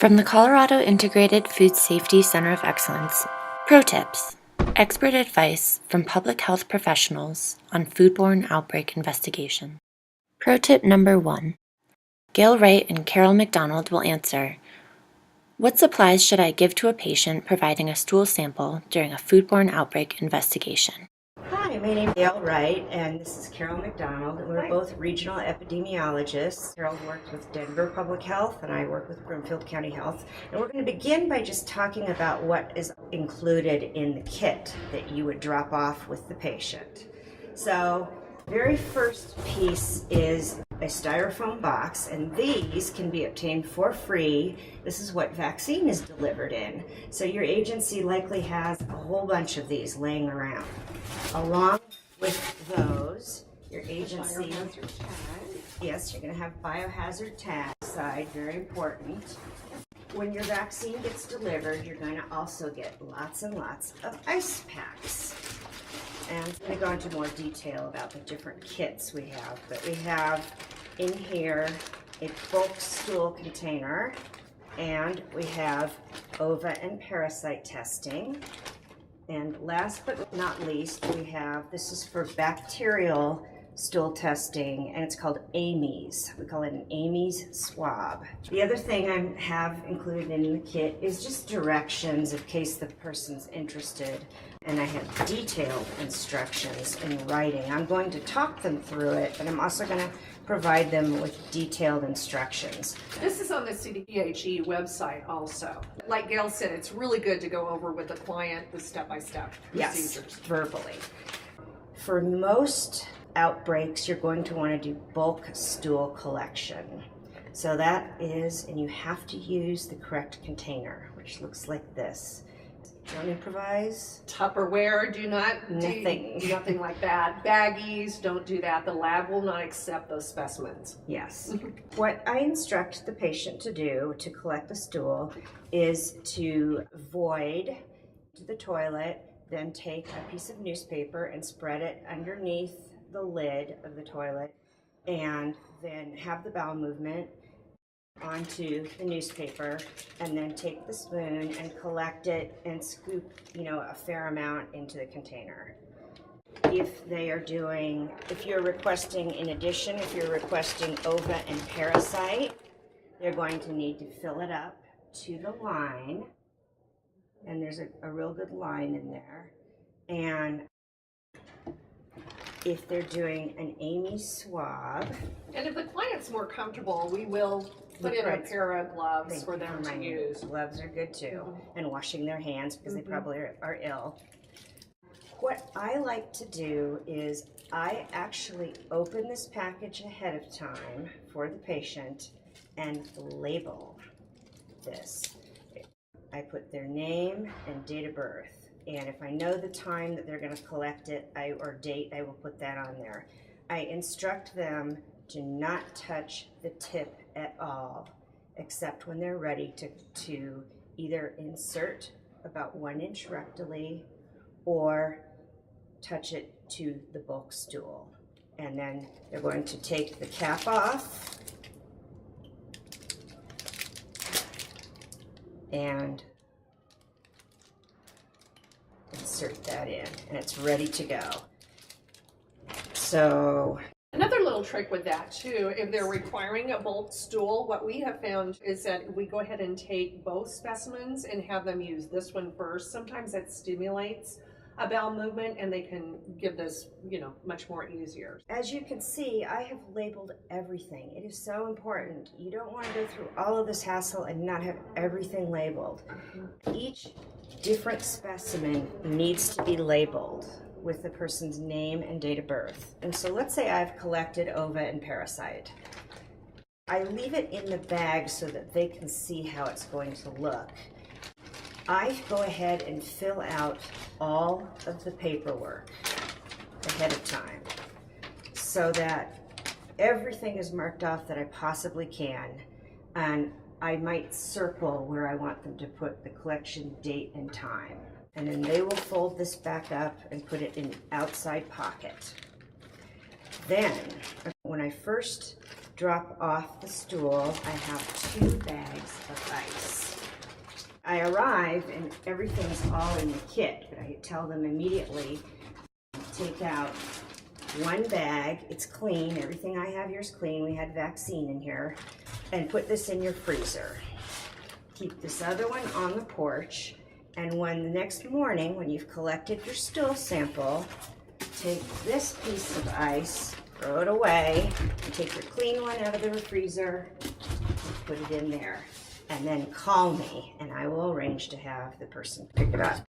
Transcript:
From the Colorado Integrated Food Safety Center of Excellence, ProTips, expert advice from public health professionals on foodborne outbreak investigation. ProTip number 1. Gail Wright and Carol McDonald will answer, what supplies should I give to a patient providing a stool sample during a foodborne outbreak investigation? Hi, my name is Gail Wright, and this is Carol McDonald, and we're both regional epidemiologists. Carol worked with Denver Public Health, and I work with Broomfield County Health. And we're going to begin by just talking about what is included in the kit that you would drop off with the patient. So, the very first piece is a styrofoam box, and these can be obtained for free. This is what vaccine is delivered in. So your agency likely has a whole bunch of these laying around. Along with those, your agency, yes, you're going to have biohazard tag side, very important. When your vaccine gets delivered, you're going to also get lots and lots of ice packs. And I'm going to go into more detail about the different kits we have. But we have in here a bulk stool container, and we have ova and parasite testing. And last but not least, we have, this is for bacterial stool testing, and it's called AMES. We call it an AMES swab. The other thing I have included in the kit is just directions in case the person's interested. And I have detailed instructions in writing. I'm going to talk them through it, but I'm also going to provide them with detailed instructions. This is on the CDPHE website also. Like Gail said, it's really good to go over with the client the step-by-step procedures. Yes, verbally. For most outbreaks, you're going to want to do bulk stool collection. So that is, and you have to use the correct container, which looks like this. Don't improvise. Tupperware, do not Nothing. do nothing like that. Baggies, don't do that. The lab will not accept those specimens. Yes. What I instruct the patient to do to collect a stool is to void to the toilet, then take a piece of newspaper and spread it underneath the lid of the toilet, and then have the bowel movement onto the newspaper, and then take the spoon and collect it and scoop, a fair amount into the container. If you're requesting, in addition, if you're requesting ova and parasite, they're going to need to fill it up to the line, and there's a real good line in there. And if they're doing an AMES swab. And if the client's more comfortable, we will put in a pair of gloves for them to use. Gloves are good too. And washing their hands because they probably are ill. What I like to do is I actually open this package ahead of time for the patient and label this. I put their name and date of birth. And if I know the time that they're going to collect it, or date, I will put that on there. I instruct them to not touch the tip at all, except when they're ready to either insert about 1 inch rectally or touch it to the bulk stool. And then they're going to take the cap off and insert that in, and it's ready to go. So another little trick with that too, if they're requiring a bulk stool, what we have found is that we go ahead and take both specimens and have them use this one first. Sometimes that stimulates a bowel movement, and they can give this, much more easier. As you can see, I have labeled everything. It is so important. You don't want to go through all of this hassle and not have everything labeled. Each different specimen needs to be labeled with the person's name and date of birth. And so let's say I've collected ova and parasite. I leave it in the bag so that they can see how it's going to look. I go ahead and fill out all of the paperwork ahead of time so that everything is marked off that I possibly can, and I might circle where I want them to put the collection date and time. And then they will fold this back up and put it in an outside pocket. Then, when I first drop off the stool, I have 2 bags of ice. I arrive and everything's all in the kit, but I tell them immediately, take out one bag, it's clean, everything I have here is clean, we had vaccine in here, and put this in your freezer. Keep this other one on the porch, and when the next morning, when you've collected your stool sample, take this piece of ice, throw it away, and take your clean one out of the freezer, and put it in there. And then call me, and I will arrange to have the person pick it up.